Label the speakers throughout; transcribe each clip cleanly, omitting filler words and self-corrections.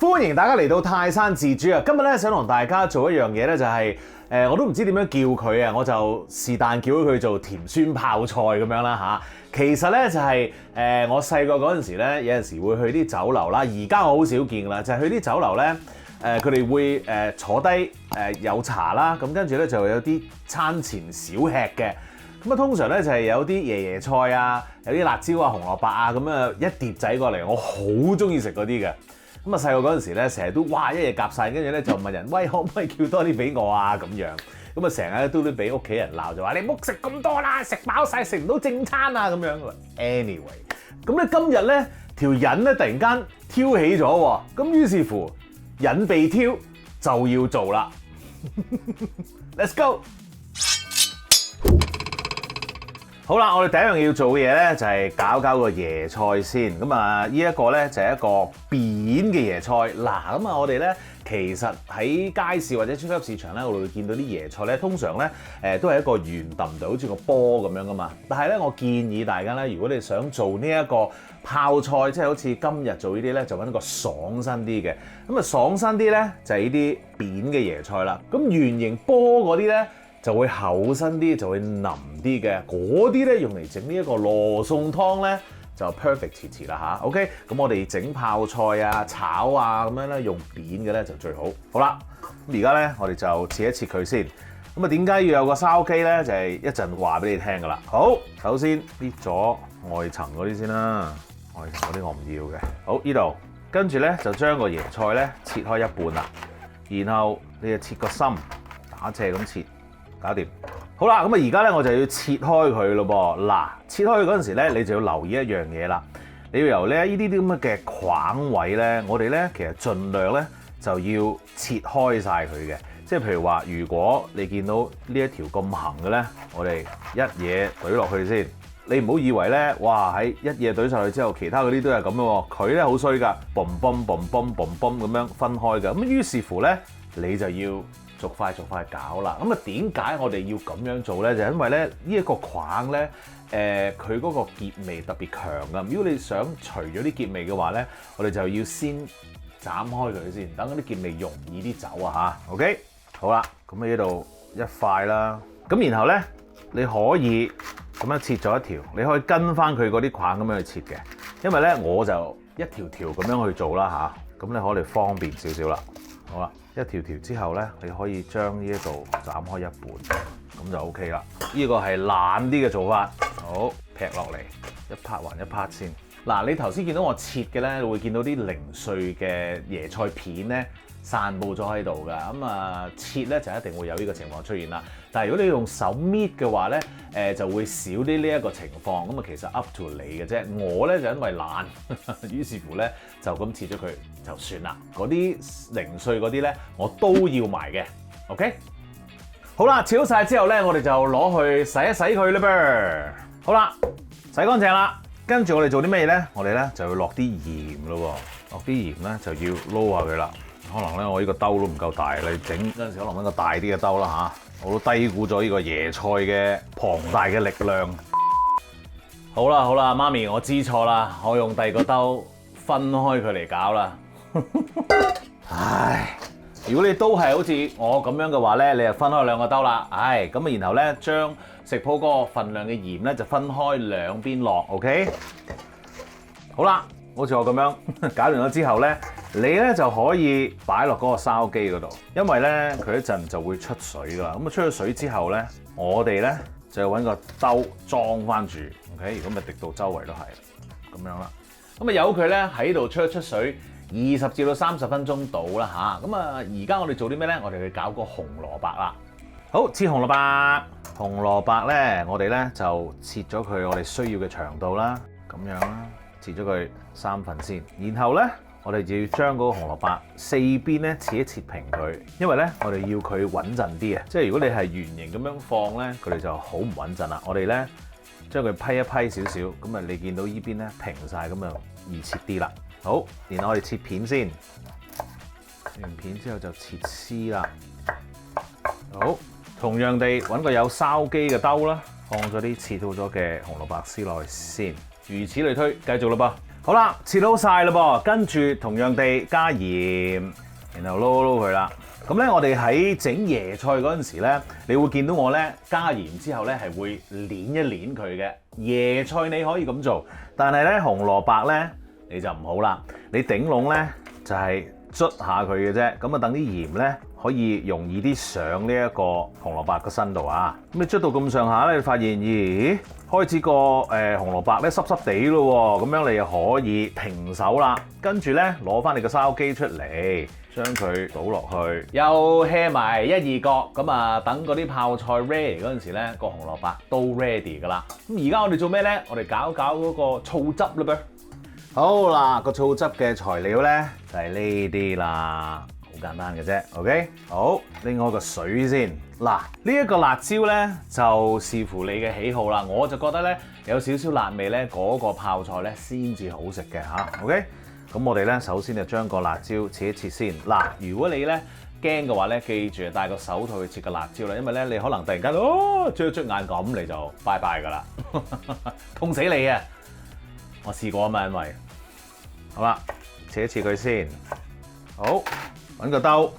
Speaker 1: 歡迎大家嚟到泰山自煮啊！今日咧想同大家做一樣嘢咧，就係我都唔知點樣叫佢啊，我就是但叫佢做甜酸泡菜咁樣啦嚇。其實咧就係我細個嗰陣時咧，有陣時會去啲酒樓啦，而家我好少見啦，就係去啲酒樓咧，佢哋會坐低有茶啦，咁跟住咧就有啲餐前小吃嘅。咁啊，通常咧就係有啲椰椰菜啊，有啲辣椒啊、紅蘿蔔啊，咁啊一碟仔過嚟，我好中意食嗰啲嘅。咁啊細個嗰陣時咧，成日都哇一嘢夾晒，跟住咧就問人喂，可唔可以叫多啲俾我啊咁樣。咁啊成日都俾屋企人鬧，就話你唔好食咁多啦，食飽晒食唔到正餐啊咁樣。Anyway， 咁咧今日咧條癮咧突然間挑起咗喎，咁於是乎癮被挑就要做啦。Let's go！好啦，我哋第一樣要做嘅嘢咧，就係搞個椰菜先。咁啊，呢一個咧就係一個扁嘅椰菜。嗱，咁啊，我哋咧其實喺街市或者超級市場咧，我哋會見到啲椰菜咧，通常咧都係一個圓揼揼，好似個波咁樣噶嘛。但係咧，我建議大家咧，如果你想做呢一個泡菜，即係好似今日做呢啲咧，就揾一個爽身啲嘅。咁啊，爽身啲咧就係呢啲扁嘅椰菜啦。咁圓形波嗰啲咧，就會厚身啲，就會腍啲嘅，嗰啲咧用嚟整呢一個羅宋湯咧就 perfect 切切啦嚇。OK，咁我哋整泡菜啊、炒啊咁樣咧，用扁嘅咧就最好。好啦，咁而家咧我哋就切一切佢先。咁啊，點解要有個筲箕咧？就係一陣話俾你聽噶啦。好，首先搣咗外層嗰啲先啦，外層嗰啲我唔要嘅。好，呢度跟住咧就將個椰菜咧切開一半啦，然後你就切個心，打斜咁切。搞掂，好啦，咁啊而家咧我就要切開佢咯噃。嗱，切開佢嗰陣時咧，你就要留意一樣嘢啦。你要由咧呢啲咁嘅框位咧，我哋咧其實盡量咧就要切開晒佢嘅。即係譬如話，如果你見到呢一條咁橫嘅咧，我哋一嘢懟落去先。你唔好以為咧，哇喺一嘢懟上去之後，其他嗰啲都係咁嘅喎。佢咧好衰㗎，嘣嘣嘣嘣嘣嘣咁樣分開㗎。咁於是乎咧，你就要逐塊搞啦。咁啊點解我哋要咁樣做咧？就因為咧呢一個框咧，佢嗰個結味特別強㗎。如果你想除咗啲結味嘅話咧，我哋就要先斬開佢先，等嗰啲結味容易啲走啊嚇。OK， 好啦，咁喺呢度一塊啦。咁然後咧，你可以咁樣切咗一條，你可以跟翻佢嗰啲框咁樣去切嘅。因為咧我就一條條咁樣去做啦嚇，咁你可以方便少少啦。好啦。一條條之後咧，你可以將呢一度斬開一半，咁就 OK 啦。呢個係懶啲嘅做法。好，劈落嚟，一 part 還一 part 先。嗱，你頭先見到我切嘅咧，你會見到啲零碎嘅椰菜片咧散佈咗喺度㗎。咁啊，切咧就一定會有呢個情況出現啦。但係如果你用手搣嘅話咧，就會少啲呢一個情況。咁啊，其實 up to 你嘅啫。我咧就因為懶，於是乎咧就咁切咗佢就算啦。嗰啲零碎嗰啲咧，我都要埋嘅。OK， 好啦，切好晒之後咧，我哋就攞去洗一洗佢啦噃。好啦，洗乾淨啦。跟住我哋做啲咩嘢咧？我哋咧就要落啲鹽咯喎。落啲鹽咧就要撈下佢啦。可能咧我呢個兜都唔夠大，你整嗰陣時可能揾個大啲嘅兜啦嚇。我都低估咗呢個椰菜嘅龐大嘅力量。好啦，媽咪，我知錯啦，我用第二個兜分開佢嚟搞啦。唉，如果你都係好似我咁樣嘅話咧，你就分開兩個兜啦。唉，咁啊然後咧將食譜嗰個份量嘅鹽咧就分開兩邊落 ，OK？ 好啦，好似我咁樣搞完咗之後咧，你咧就可以擺落嗰個筲箕嗰度，因為咧佢一陣就會出水噶啦。咁啊出咗水之後咧，我哋咧就要揾個兜裝翻住 ，OK？ 如果咪滴到周圍都係咁樣啦。咁啊由佢咧喺度出一出水20至到30分鐘到啦嚇。咁啊而家我哋做啲咩咧？我哋去搞個紅蘿蔔啦。好，切紅蘿蔔。紅蘿蔔咧，我哋咧就切咗佢我哋需要嘅長度啦，咁樣啦，切咗佢3份先。然後咧，我哋就要將嗰個紅蘿蔔四邊咧切一切平佢，因為咧我哋要佢穩陣啲啊。即係如果你係圓形咁樣放咧，佢哋就好唔穩陣啦。我哋咧將佢批一批少少，咁啊你見到呢邊咧平晒，咁就易切啲啦。好，然後我哋切片先，切完片之後就切絲啦。好。同樣地揾個有筲箕嘅兜啦，放咗啲切好咗嘅紅蘿蔔絲落去先，如此類推，繼續啦噃。好啦，切好晒啦噃，跟住同樣地加鹽，然後撈佢啦。咁咧，我哋喺整椰菜嗰陣時咧，你會見到我咧加鹽之後咧係會攣一攣佢嘅。椰菜你可以咁做，但係咧紅蘿蔔咧你就唔好啦。你頂籠咧就係捽下佢嘅啫，咁啊等啲鹽咧可以容易啲上呢一個紅蘿蔔個身度啊。咁你捽到咁上下咧，你發現咦開始個紅蘿蔔咧濕濕地咯喎，咁樣你又可以停手啦。跟住咧攞翻你個筲箕出嚟。將佢倒落去，又 hea 埋一二角，咁啊等嗰啲泡菜 ready 嗰陣時咧，個紅蘿蔔都 ready 噶啦。咁而家我哋做咩咧？我哋搞嗰個醋汁啦噃。好啦，個醋汁嘅材料咧就係呢啲啦，好簡單嘅啫。OK， 好，拎開個水先。嗱，呢一個辣椒咧就視乎你嘅喜好啦。我就覺得咧有少少辣味咧，嗰個泡菜咧先至好食嘅嚇。OK。咁我哋咧，首先就將個辣椒切一切先。嗱，如果你咧驚嘅話咧，記住戴個手套去切個辣椒啦，因為咧你可能突然間捽眼咁，你就拜拜噶啦，痛死你啊！我試過啊嘛，因為好啦，切一切佢先。好，揾個兜，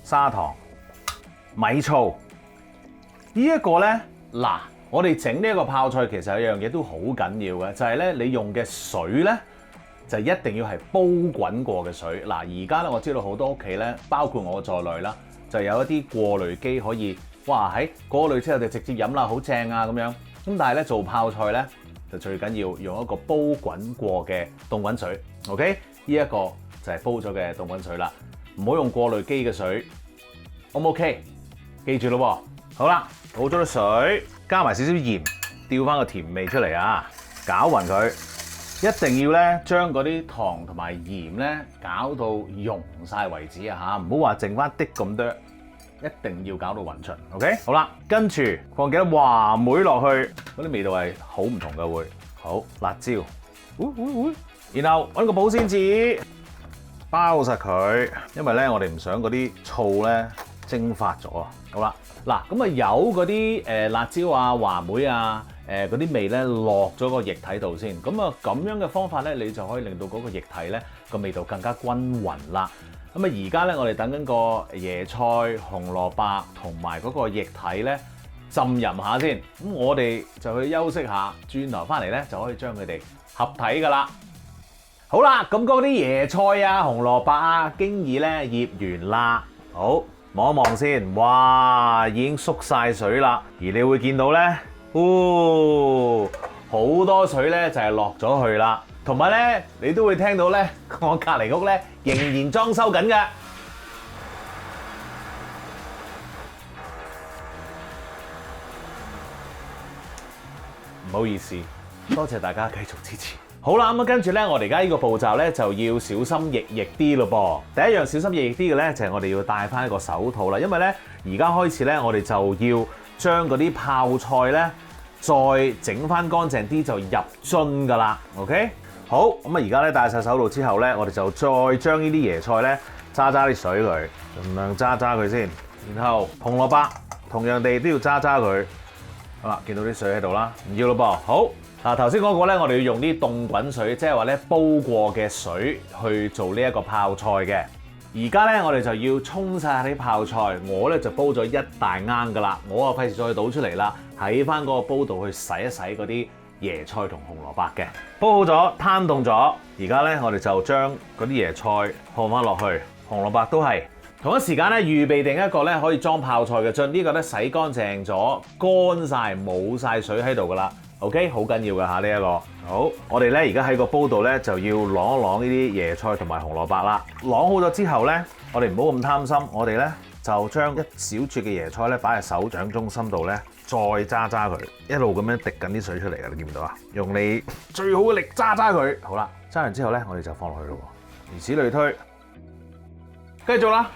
Speaker 1: 砂糖、米醋。呢一個咧，嗱，我哋整呢一個泡菜其實有樣嘢都好緊要嘅，就係咧你用嘅水咧。就一定要係煲滾過嘅水。嗱，而家咧我知道好多屋企咧，包括我在內啦，就有一啲過濾機可以，哇喺過濾之後就直接飲啦，好正啊咁樣。咁但係咧做泡菜咧就最緊要用一個煲滾過嘅凍滾水。OK， 呢一個就係煲咗嘅凍滾水啦，唔好用過濾機嘅水。O 唔 OK？ 記住咯喎。好啦，倒咗啲水，加埋少少鹽，調翻個甜味出嚟啊，攪勻佢。一定要咧將嗰啲糖同埋鹽咧搞到溶晒為止啊嚇，唔好話剩翻啲咁多，一定要搞到勻勻。OK， 好啦，跟住放幾粒話梅落去，嗰啲味道係好唔同嘅會。好，辣椒，然後揾個保鮮紙包實佢，因為咧我哋唔想嗰啲醋咧蒸發咗啊。好啦，嗱咁啊有嗰啲辣椒啊、話梅啊。嗰啲味咧落咗個液體度先，咁啊咁樣嘅方法咧，你就可以令到嗰個液體咧個味道更加均勻啦。咁啊而家咧，我哋等緊個椰菜、紅蘿蔔同埋嗰個液體咧浸淫下先。咁我哋就去休息下，轉頭翻嚟咧就可以將佢哋合體噶啦。好啦，咁嗰啲椰菜啊、紅蘿蔔啊，經已咧醃完啦。好，望一望先，哇，已經縮晒水啦。而你會見到咧。好多水咧就係落咗去啦，同埋咧你都會聽到咧，我隔離屋咧仍然裝修緊嘅。唔好意思，多謝大家繼續支持。好啦，咁啊跟住咧，我哋而家呢個步驟咧就要小心翼翼啲咯噃。第一樣小心翼翼啲嘅咧就係我哋要戴翻一個手套啦，因為咧而家開始咧我哋就要將嗰啲泡菜咧再整翻乾淨啲就入樽噶啦。OK， 好，咁啊而家咧戴晒手套之後咧，我哋就再將呢啲椰菜咧揸啲水佢，盡量揸佢先。然後紅蘿蔔同樣地都要揸佢。好啦，見到啲水喺度啦，唔要咯噃。好，嗱頭先嗰個咧，我哋要用啲凍滾水，即係話咧煲過嘅水去做呢一個泡菜嘅。而家咧，我哋就要沖晒啲泡菜。我咧就煲咗一大罌噶啦，我啊費事再倒出嚟啦，喺翻嗰個煲度去洗一洗嗰啲椰菜同紅蘿蔔嘅。煲好咗，攤凍咗。而家咧，我哋就將嗰啲椰菜放翻落去，紅蘿蔔都係同一時間咧預備定一個咧可以裝泡菜嘅樽。呢個咧洗乾淨咗，乾晒冇晒水喺度噶啦。OK， 好緊要㗎嚇呢一個。好，我哋咧而家喺個煲度咧就要啷一啷呢啲椰菜同埋紅蘿蔔啦。啷好咗之後咧，我哋唔好咁貪心，我哋咧就將一小撮嘅椰菜咧擺喺手掌中心度咧，再揸佢，一路咁樣滴緊啲水出嚟㗎，你見唔到啊？用你最好嘅力揸佢。好啦，揸完之後咧，我哋就放落去咯。如此類推，繼續啦。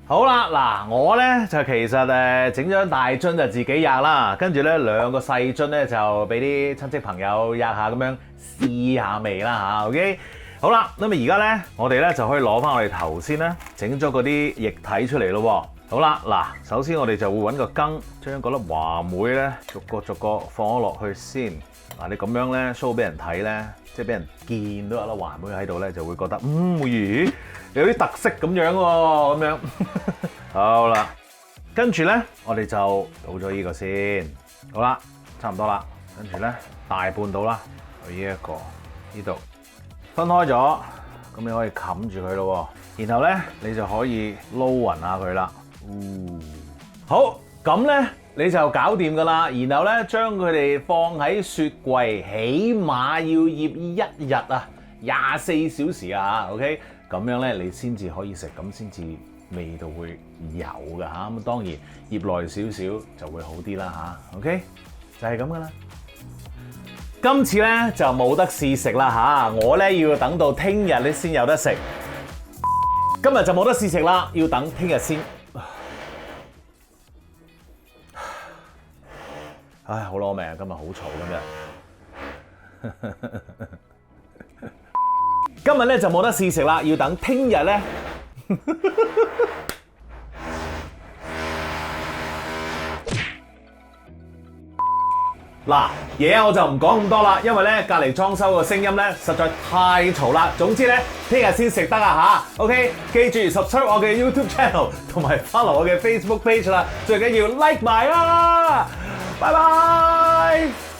Speaker 1: 好啦，嗱我咧就其實整咗大樽就自己吔啦，跟住咧兩個細樽咧就俾啲親戚朋友吔下咁樣試下味啦嚇。OK， 好啦，咁啊而家咧我哋咧就可以攞翻我哋頭先咧整咗嗰啲液體出嚟咯。好啦，嗱首先我哋就會揾個羹，將嗰粒話梅咧逐個放咗落去先。嗱，你咁樣咧 show 俾人睇咧，即係俾人見到有粒環妹喺度咧，就會覺得咦有啲特色咁樣喎，咁樣好啦。跟住咧，我哋就倒咗呢個先，好啦，差唔多啦。跟住咧，大半倒啦，去呢一個呢度分開咗，咁你可以冚住佢咯。然後咧，你就可以撈勻下佢啦。好，咁咧你就搞掂噶啦。然後咧，將佢哋放喺雪櫃，起碼要醃1日啊，24小時啊 OK， 咁樣咧你先至可以食，咁先至味道會有㗎嚇。咁當然醃耐少少就會好啲啦嚇。OK， 就係咁噶啦。今次咧就冇得試食啦嚇，我咧要等到聽日咧先有得食。今日就冇得試食啦，要等聽日先。唉，好攞命啊！今日好嘈今日。今日咧就冇得試食啦，要等聽日咧。嗱，嘢我就唔講咁多啦，因為咧隔離裝修個聲音咧實在太嘈啦。總之咧，聽日先食得啊嚇。OK， 記住 subscribe 我嘅 YouTube channel 同埋 follow 我嘅 Facebook page 啦。最緊要 like 埋啦，拜拜。